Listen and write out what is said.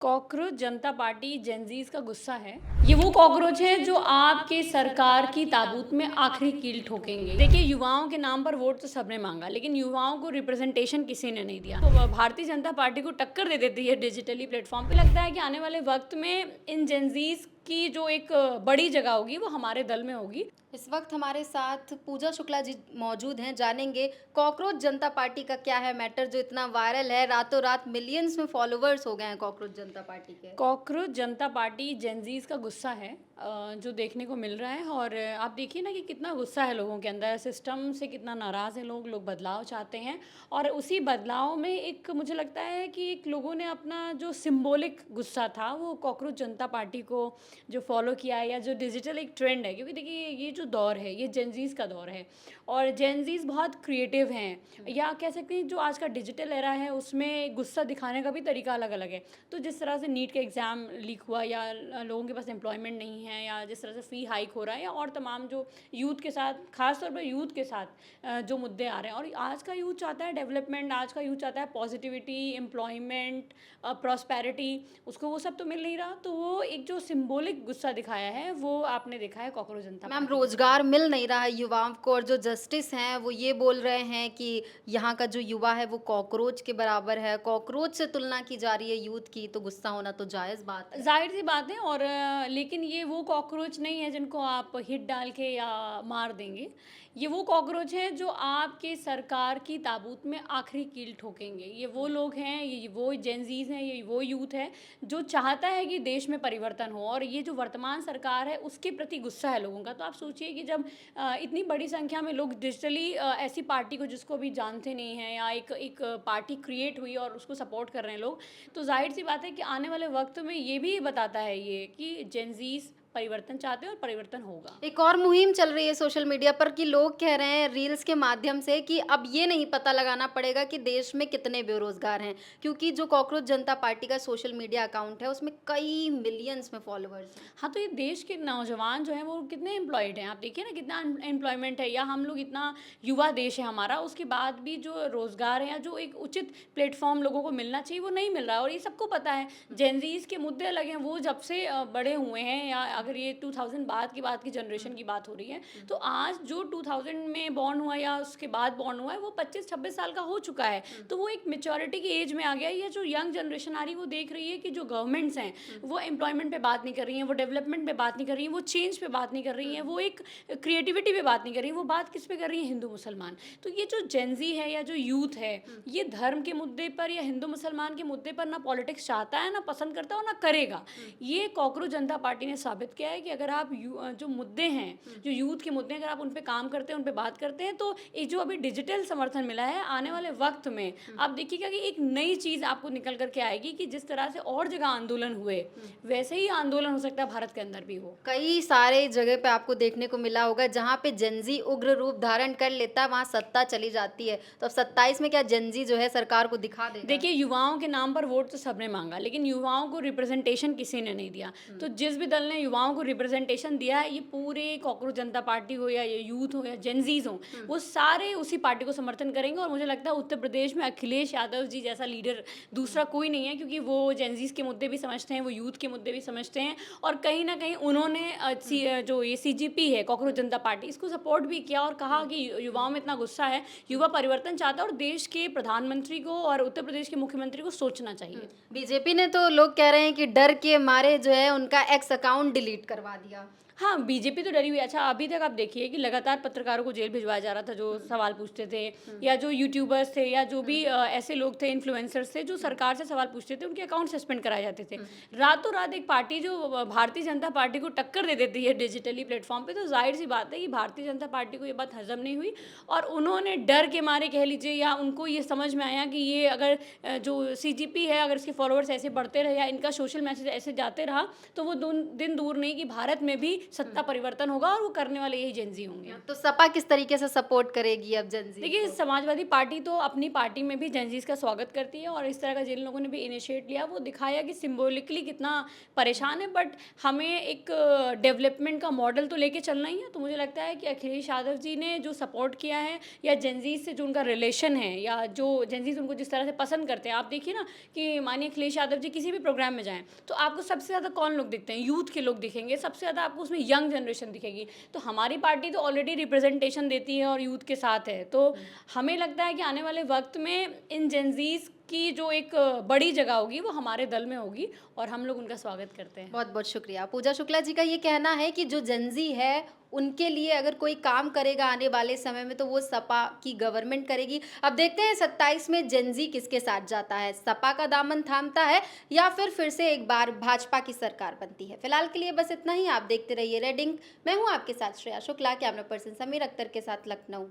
Cockroach जनता party जेनज़ीज का गुस्सा है। ये वो कॉकरोच हैं जो आपके सरकार की ताबूत में आखिरी कील ठोकेंगे। देखिए, युवाओं के नाम पर वोट तो सबने मांगा, लेकिन युवाओं को रिप्रेजेंटेशन किसी ने नहीं दिया। तो भारतीय जनता पार्टी को टक्कर दे देती है डिजिटली प्लेटफॉर्म पे। लगता है कि आने वाले वक्त में इन जेनज़ीज की जो एक बड़ी जगह होगी वो हमारे दल में होगी। इस वक्त हमारे साथ पूजा शुक्ला जी मौजूद हैं। जानेंगे कॉकरोच जनता पार्टी का क्या है मैटर जो इतना वायरल है। रातों रात मिलियंस में फॉलोवर्स हो गए हैं कॉकरोच जनता पार्टी के। कॉकरोच जनता पार्टी जेनज़ीज का गुस्सा है, जो देखने को मिल रहा है। और आप देखिए ना कि कितना गुस्सा है लोगों के अंदर, सिस्टम से कितना नाराज़ हैं लोग बदलाव चाहते हैं। और उसी बदलाव में एक मुझे लगता है कि एक लोगों ने अपना जो सिंबॉलिक गुस्सा था वो कॉकरोच जनता पार्टी को जो फॉलो किया है, या जो डिजिटल एक ट्रेंड है, क्योंकि देखिए ये जो दौर है ये जेनज़ीज का दौर है। और जेनज़ीज बहुत क्रिएटिव हैं, या कह सकते हैं जो आज का डिजिटल एरा है उसमें गुस्सा दिखाने का भी तरीका अलग अलग है। तो जिस तरह से नीट का एग्ज़ाम लीक हुआ, या लोगों के पास एम्प्लॉयमेंट नहीं है, या जिस तरह से फ़ी हाइक हो रहा है, या और तमाम जो यूथ के साथ, ख़ास तौर पर यूथ के साथ जो मुद्दे आ रहे हैं। और आज का यूथ चाहता है डेवलपमेंट, आज का यूथ चाहता है पॉजिटिविटी, एम्प्लॉयमेंट, प्रॉस्पेरिटी। उसको वो सब तो मिल नहीं रहा, तो वो एक जो सिंबॉलिक गुस्सा दिखाया है वो आपने देखा है कॉकरोच जनता मैम, पार्टी का। रोजगार मिल नहीं रहा है युवाओं को और जो जस्टिस हैं वो ये बोल रहे हैं कि यहाँ का जो युवा है वो कॉकरोच के बराबर है। कॉकरोच से तुलना की जा रही है यूथ की, तो गुस्सा होना तो जायज़ बात है। ज़ाहिर-सी बात है। और लेकिन ये वो कॉकरोच नहीं है जिनको आप हिट डाल के या मार देंगे। ये वो कॉकरोच हैं जो आपके सरकार की ताबूत में आखिरी कील ठोकेंगे। ये वो लोग हैं, ये वो जेनज़ीज़ हैं, ये वो यूथ है जो चाहता है कि देश में परिवर्तन हो। और ये जो वर्तमान सरकार है उसके प्रति गुस्सा है लोगों का। तो आप सोचिए कि जब इतनी बड़ी संख्या में लोग डिजिटली ऐसी पार्टी को जिसको अभी जानते नहीं हैं, या एक एक पार्टी क्रिएट हुई और उसको सपोर्ट कर रहे हैं लोग, तो ज़ाहिर-सी बात है कि आने वाले वक़्त में ये भी बताता है ये कि जेनज़ीज़ परिवर्तन चाहते हैं और परिवर्तन होगा। एक और मुहिम चल रही है सोशल मीडिया पर कि लोग कह रहे हैं रील्स के माध्यम से कि अब ये नहीं पता लगाना पड़ेगा कि देश में कितने बेरोजगार हैं, क्योंकि जो कॉकरोच जनता पार्टी का सोशल मीडिया अकाउंट है उसमें कई मिलियंस में फॉलोअर्स हैं। हाँ, तो ये देश के नौजवान जो हैं वो कितने एम्प्लॉयड हैं, आप देखिए ना कितना एम्प्लॉयमेंट है। या हम लोग इतना युवा देश है हमारा, उसके बाद भी जो रोज़गार है या जो एक उचित प्लेटफ़ॉर्म लोगों को मिलना चाहिए वो नहीं मिल रहा है। और ये सबको पता है। जेनज़ीज़ के मुद्दे अलग हैं, वो जब से बड़े हुए हैं, या अगर ये 2000 बाद की जनरेशन की बात हो रही है, तो आज जो 2000 में बॉर्न हुआ या उसके बाद बॉर्न हुआ है वो 25-26 साल का हो चुका है। तो वो एक मैच्योरिटी की एज में आ गया है। ये जो यंग जनरेशन आ रही है वो देख रही है कि जो गवर्नमेंट्स हैं वो एम्प्लॉयमेंट पे बात नहीं कर रही हैं, वो डेवलपमेंट पे बात नहीं कर रही हैं, वो चेंज पे बात नहीं कर रही हैं, वो एक क्रिएटिविटी पे बात नहीं कर रही हैं, वो बात किस पे कर रही हैं? हिंदू मुसलमान। तो ये जो जेनज़ी है या जो यूथ है, ये धर्म के मुद्दे पर या हिंदू मुसलमान के मुद्दे पर ना पॉलिटिक्स चाहता है, ना पसंद करता है और ना करेगा। ये कॉकरोच जनता पार्टी ने साबित किया है कि अगर आप जो मुद्दे हैं, जो यूथ के मुद्दे हैं, अगर आप उन पे काम करते हैं, उन पे बात करते हैं, तो ये जो अभी डिजिटल समर्थन मिला है, आने वाले वक़्त में आप देखिएगा कि एक नई चीज़ आपको निकल कर के आएगी कि जिस तरह से और जगह आंदोलन हुए, वैसे ही आंदोलन हो सकता है भारत के अंदर भी हो। कई सारे जगह पे आपको देखने को मिला होगा जहाँ पे जेनज़ी उग्र रूप धारण कर लेता है, वहाँ सत्ता चली जाती है। तो अब 27 में क्या जेनज़ी जो है सरकार को दिखा देगा? देखिए, युवाओं के नाम पर वोट तो सबने माँगा, लेकिन युवाओं को रिप्रेजेंटेशन किसी ने नहीं दिया। तो जिस भी दल ने युवाओं को रिप्रेजेंटेशन दिया है, ये पूरे कॉकरोच जनता पार्टी हो, या ये यूथ हो, या जेनज़ीज़ हों, वो सारे उसी पार्टी को समर्थन करेंगे। और मुझे लगता है उत्तर प्रदेश में अखिलेश यादव जी जैसा लीडर दूसरा कोई नहीं है, क्योंकि वो जेनज़ीज़ के मुद्दे भी समझते हैं, वो यूथ के मुद्दे भी समझते हैं। और कहीं न कहीं उन्होंने जो ये सीजीपी है, कॉकरोच जनता पार्टी, इसको सपोर्ट भी किया और कहा कि युवाओं में इतना गुस्सा है, युवा परिवर्तन चाहता है, और देश के प्रधानमंत्री को और उत्तर प्रदेश के मुख्यमंत्री को सोचना चाहिए। बीजेपी ने तो लोग कह रहे हैं कि डर के मारे जो है उनका एक्स अकाउंट डिलीट करवा दिया। हाँ, बीजेपी तो डरी हुई है। अच्छा, अभी तक आप देखिए कि लगातार पत्रकारों को जेल भिजवाया जा रहा था जो सवाल पूछते थे, या जो यूट्यूबर्स थे, या जो भी ऐसे लोग थे, इन्फ्लुएंसर्स थे जो सरकार से सवाल पूछते थे, उनके अकाउंट सस्पेंड कराए जाते थे। रातों रात एक पार्टी जो भारतीय जनता पार्टी को टक्कर दे देती है डिजिटली प्लेटफ़ॉर्म पे, तो ज़ाहिर-सी बात है कि भारतीय जनता पार्टी को ये बात हज़म नहीं हुई। और उन्होंने डर के मारे कह लीजिए, या उनको ये समझ में आया कि ये अगर जो सीजीपी है, अगर इसके फॉलोअर्स ऐसे बढ़ते रहे या इनका सोशल मैसेज ऐसे जाते रहा, तो वो दिन दूर नहीं कि भारत में भी सत्ता परिवर्तन होगा और वो करने वाले यही जेन ज़ी होंगे। तो सपा किस तरीके से सपोर्ट करेगी अब जेनज़ी देखिए, को? समाजवादी पार्टी तो अपनी पार्टी में भी जेनज़ीज़ का स्वागत करती है और इस तरह का जिन लोगों ने भी इनिशिएट लिया, वो दिखाया कि सिंबॉलिकली कितना परेशान है, बट हमें एक डेवलपमेंट का मॉडल तो लेके चलना ही है। तो मुझे लगता है कि अखिलेश यादव जी ने जो सपोर्ट किया है या जेनज़ीज़ से जो उनका रिलेशन है या जो जेनज़ीज़ उनको जिस तरह से पसंद करते हैं, आप देखिए ना कि मानिए अखिलेश यादव जी किसी भी प्रोग्राम में जाएँ, तो आपको सबसे ज़्यादा कौन लोग दिखते हैं? यूथ के लोग दिखेंगे, सबसे ज़्यादा आपको उसमें यंग जनरेशन दिखेगी। तो हमारी पार्टी तो ऑलरेडी रिप्रेजेंटेशन देती है और यूथ के साथ है। तो हमें लगता है कि आने वाले वक्त में इन जेनज़ीज़ की जो एक बड़ी जगह होगी वो हमारे दल में होगी और हम लोग उनका स्वागत करते हैं। बहुत-बहुत शुक्रिया। पूजा शुक्ला जी का ये कहना है कि जो जेनज़ी है, उनके लिए अगर कोई काम करेगा आने वाले समय में तो वो सपा की गवर्नमेंट करेगी। अब देखते हैं 27 में जेनज़ी किसके साथ जाता है, सपा का दामन थामता है या फिर से एक बार भाजपा की सरकार बनती है। फिलहाल के लिए बस इतना ही। आप देखते रहिए रेड इंक। मैं हूँ आपके साथ श्रेया शुक्ला, कैमरा पर्सन समीर अख्तर के साथ लखनऊ।